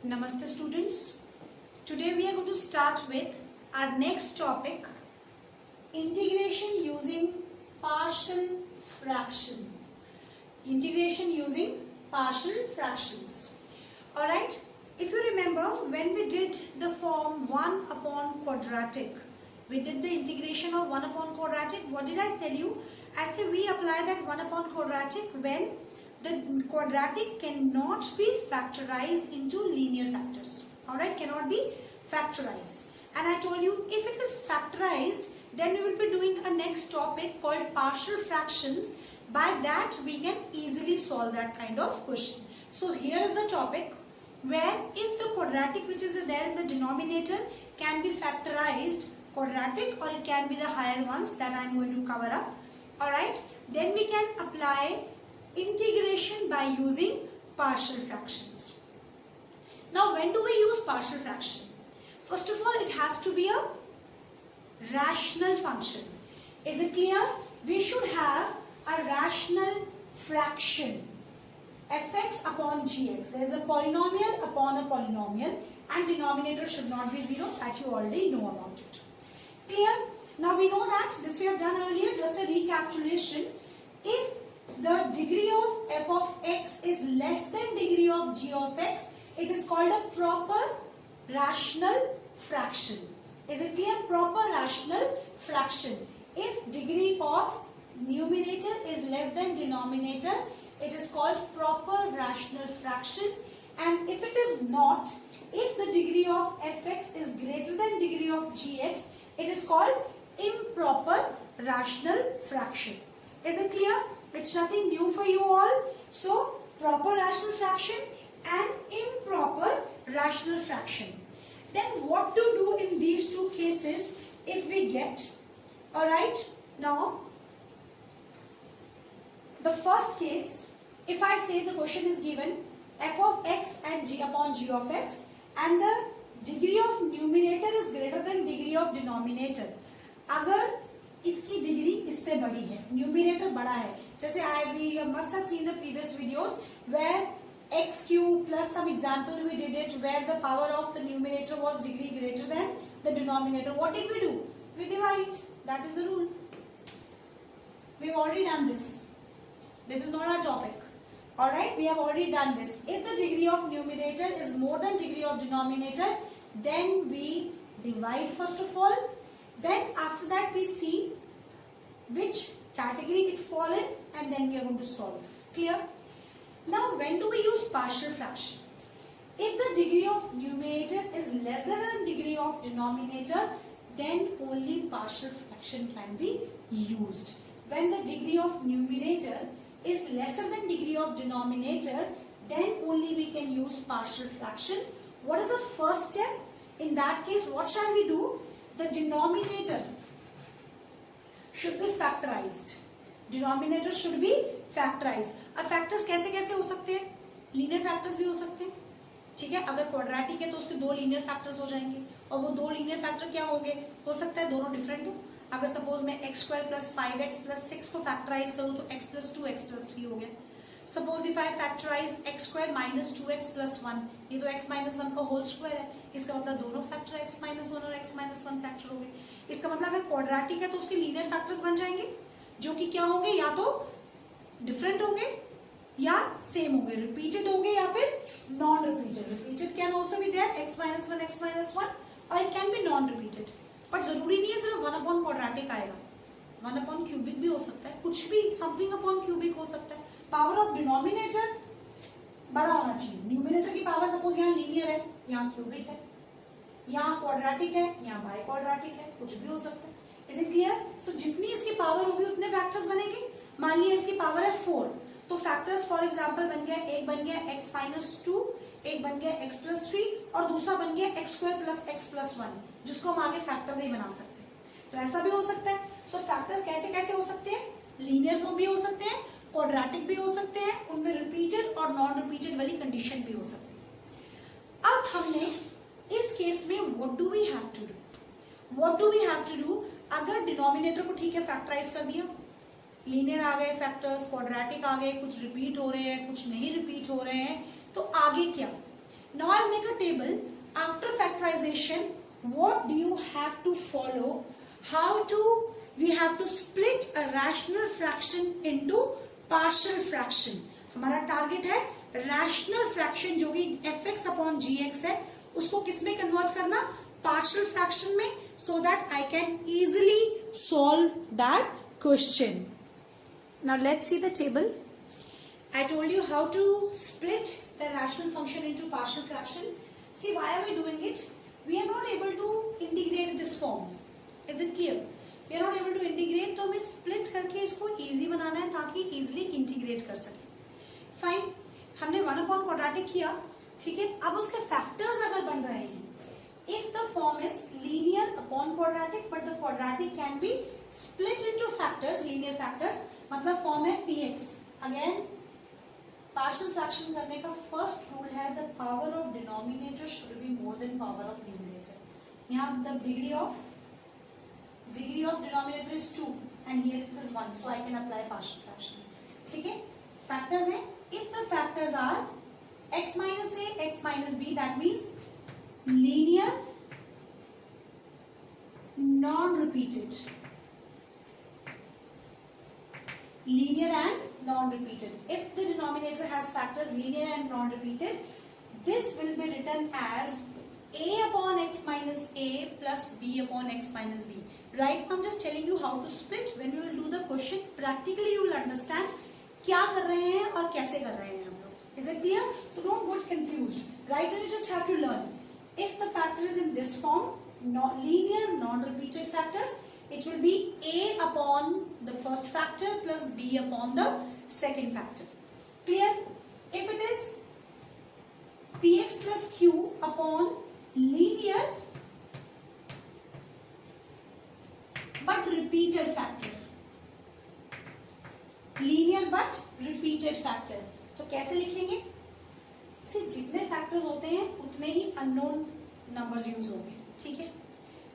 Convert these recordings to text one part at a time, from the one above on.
Namaste students. Today we are going to start with our next topic, integration using partial fraction. Integration using partial fractions. Alright, if you remember when we did the form 1 upon quadratic, we did the integration of 1 upon quadratic. What did I tell you? I said we apply that 1 upon quadratic when the quadratic cannot be factorized into linear factors. Alright, cannot be factorized. And I told you if it is factorized, then we will be doing a next topic called partial fractions. By that we can easily solve that kind of question. So here is the topic where if the quadratic which is there in the denominator can be factorized quadratic, or it can be the higher ones that I am going to cover up. Alright, then we can apply integration by using partial fractions. Now when do we use partial fraction? First of all, it has to be a rational function. Is it clear? We should have a rational fraction, fx upon gx. There is a polynomial upon a polynomial and denominator should not be 0, that you already know about it. Clear? Now we know that this we have done earlier, just a recapitulation. If the degree of f of x is less than degree of g of x, it is called a proper rational fraction. Is it clear? Proper rational fraction. If degree of numerator is less than denominator, it is called proper rational fraction. And if it is not, if the degree of fx is greater than degree of gx, it is called improper rational fraction. Is it clear? It's nothing new for you all. So, proper rational fraction and improper rational fraction. Then what to do in these two cases if we get, alright, now the first case, if I say the question is given f of x and g upon g of x and the degree of numerator is greater than degree of denominator. अगर इसकी degree इससे बड़ी है, numerator बड़ा है, जैसे we must have seen the previous videos where x cube plus some example we did it where the power of the numerator was degree greater than the denominator. What did we do? We divide. That is the rule. We've already done this. This is not our topic. Alright, we have already done this. If the degree of numerator is more than degree of denominator, then we divide first of all. Then after that we see which category it fall in and then we are going to solve. Clear? Now when do we use partial fraction? If the degree of numerator is lesser than degree of denominator, then only partial fraction can be used. When the degree of numerator is lesser than degree of denominator, then only we can use partial fraction. What is the first step? In that case, what shall we do? The denominator should be factorized. Denominator should be factorized. अब factors कैसे कैसे हो सकते हैं? Linear factors भी हो सकते हैं. ठीक है, अगर quadratic है तो उसके दो linear factors हो जाएंगे और वो दो linear factor क्या होंगे? हो सकता है दोनों different हो. अगर suppose मैं x square plus 5x plus 6 को factorize करूँ तो x plus 2 x plus 3 हो गया. Suppose if I factorize x square minus 2x plus 1, ये तो x minus 1 का whole square है. इसका मतलब दोनों factor x minus 1 और x minus 1 factor हो गए. इसका मतलब अगर quadratic है तो उसके linear factors बन जाएंगे, जो कि क्या होंगे? या तो different होंगे या same होंगे, repeated होंगे या फिर non-repeated. Repeated can also be there, x minus 1, or it can be non-repeated. But जरूरी नहीं है सिर्फ 1 upon quadratic आएगा. 1 upon cubic भी हो सकता है, कुछ भी something upon cubic हो सकता है. पावर ऑफ डिनोमिनेटर बड़ा होना चाहिए. न्यूमिनेटर की पावर सपोज यहाँ लीनियर है, यहाँ क्यूबिक है, यहाँ क्वाड्रेटिक है, यहाँ बाई क्वाड्रेटिक है, कुछ भी हो सकता है. Is it clear? सो जितनी इसकी पावर होगी उतने फैक्टर्स बनेंगे. मान लिया इसकी पावर है 4, तो फैक्टर्स फॉर एग्जांपल बन गया, एक बन गया x minus 2, एक बन गया x plus 3 और दूसरा बन गया x square plus x plus 1, जिसको हम आगे फैक्टर नहीं बना सकते. तो ऐसा भी हो सकता है. सो फैक्टर्स कैसे कैसे हो सकते हैं? लीनियर फॉर्म भी हो सकते हैं, क्वाड्रेटिक भी हो सकते हैं, उनमें रिपीटेड और नॉन रिपीटेड वाली कंडीशन भी हो सकती है. अब हमने इस केस में what do we have to do? अगर डिनोमिनेटर को ठीक है फैक्टराइज कर दिया, लीनियर आ गए फैक्टर्स, क्वाड्रेटिक आ गए, कुछ रिपीट हो रहे हैं कुछ नहीं रिपीट हो रहे हैं, तो आगे क्या? Now I'll make a table. After factorization, what do you have to follow? We have to split a rational fraction into partial fraction. हमारा टारगेट है रैशनल फ्रैक्शन जो कि fx अपॉन gx है, उसको किस में कन्वर्ट करना? पार्शियल फ्रैक्शन में, so that I can easily solve that question. Now let's see the table. I told you how to split the rational function into partial fraction. See, why are we doing it? We are not able to integrate this form. Is it clear? We are not able to integrate, तो हमें split करके इसको easy बनाना है ताकि easily integrate कर सके. Fine. हमने 1 upon quadratic किया, ठीक है. अब उसके factors अगर बन रहे हैं, if the form is linear upon quadratic, but the quadratic can be split into factors, linear factors, मतलब form है px. Again, partial fraction करने का first rule है the power of denominator should be more than power of numerator. यहाँ the degree of denominator is 2 and here it is 1, so I can apply partial fraction. ठीक है? Factors हैं. If the factors are x minus a, x minus b, that means linear, non-repeated. Linear and non-repeated. If the denominator has factors linear and non-repeated, this will be written as a upon x minus a plus b upon x minus b. Right now I'm just telling you how to split. When you will do the question, practically you will understand क्या कर रहे हैं और कैसे कर रहे हैं हम लोग. Is it clear? So don't get confused. Right now you just have to learn. If the factor is in this form, linear non-repeated factors, it will be a upon the first factor plus b upon the second factor. Clear? If it is px plus q upon linear but repeated factor, linear but repeated factor, तो कैसे लिखेंगे? See, जितने factors होते हैं उतने ही unknown numbers use होंगे, ठीक है?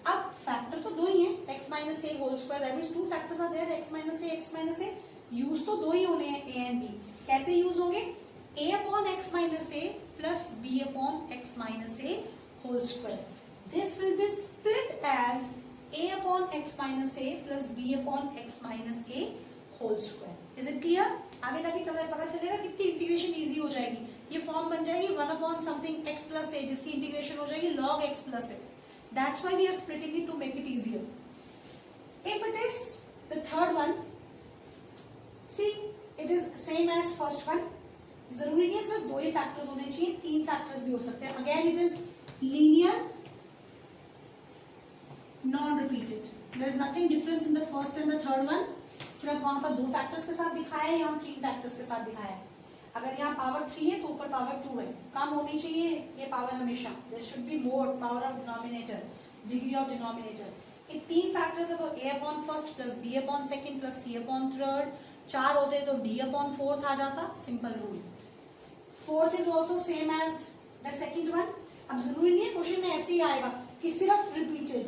अब फैक्टर तो दो ही हैं, x minus a whole square, that means two factors are there, x minus a, use तो दो ही होने हैं a and b. कैसे यूज होंगे? a upon x minus a plus b upon x minus a whole square. This will be split as a upon x minus a plus b upon x minus a whole square. Is it clear? आगे जाके पता चलेगा कितनी integration easy हो जाएगी. ये form बन जाएगी 1 upon something x plus a, जिसकी इंटीग्रेशन हो जाएगी log x plus a. That's why we are splitting it to make it easier. If it is the third one, see, it is same as first one. जरूरी नहीं है सिर्फ दो ही factors होने चाहिए, 3 factors भी हो सकते हैं. Again, it is linear, non-repeated. There is nothing difference in the first and the third one. सिर्फ वहाँ पर 2 factors के साथ दिखाया है, यहाँ 3 factors के साथ दिखाया है. अगर यहाँ पावर 3 है तो ऊपर पावर 2 है, कम होनी चाहिए ये पावर हमेशा. This should be more power of denominator, degree of denominator. ये 3 फैक्टर्स है तो a upon first plus b upon second plus c upon third. 4 होते तो d अपॉन फोर्थ आ जाता. Simple rule. Fourth is also same as the second one. अब जरूरी नहीं है क्वेश्चन में ऐसे ही आएगा कि सिर्फ रिपीटेड,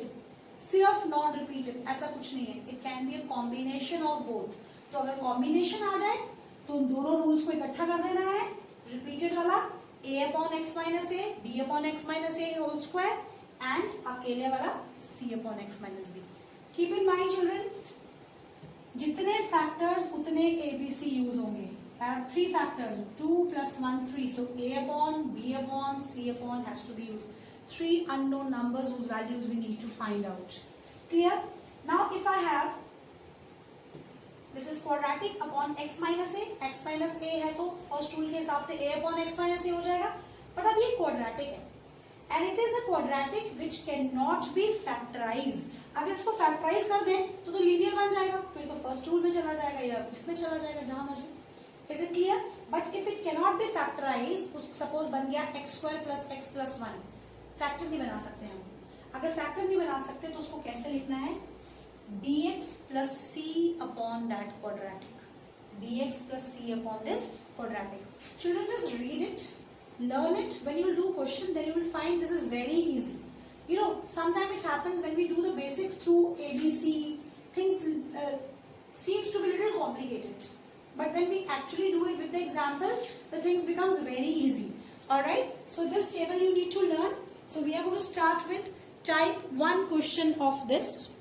सिर्फ नॉन रिपीटेड, ऐसा कुछ नहीं है. It can be a combination of both. तो अगर कॉम्बिनेशन आ जाए तो उन दोनों रूल्स को इकट्ठा कर देना है. रिपीटेड वाला a upon x minus a, b upon x minus a whole square and अकेले वाला c upon x minus b. Keep in mind children, जितने फैक्टर्स उतने abc यूज होंगे. 3 factors, 2 plus 1 3, so a upon b upon c upon has to be used. 3 unknown numbers whose values we need to find out. Clear? Now if I have this is quadratic upon x minus a है तो first rule के हिसाब से a upon x minus a हो जाएगा. But अब ये quadratic है and it is a quadratic which cannot be factorized. अगर इसको फैक्टराइज कर दें तो लीनियर बन जाएगा, फिर तो फर्स्ट रूल में चला जाएगा या इसमें चला जाएगा, जहां मर्जी. Is it clear? But if it cannot be factorise, suppose बन गया x square plus x plus 1, factor नहीं बना सकते हम. अगर फैक्टर नहीं बना सकते तो उसको कैसे लिखना है? dx plus c upon that quadratic. dx plus c upon this quadratic. Children, just read it, learn it. When you will do question, then you will find this is very easy. You know, sometimes it happens when we do the basics through ABC, things seems to be a little complicated. But when we actually do it with the examples, the things becomes very easy. Alright, so this table you need to learn. So we are going to start with type 1 question of this.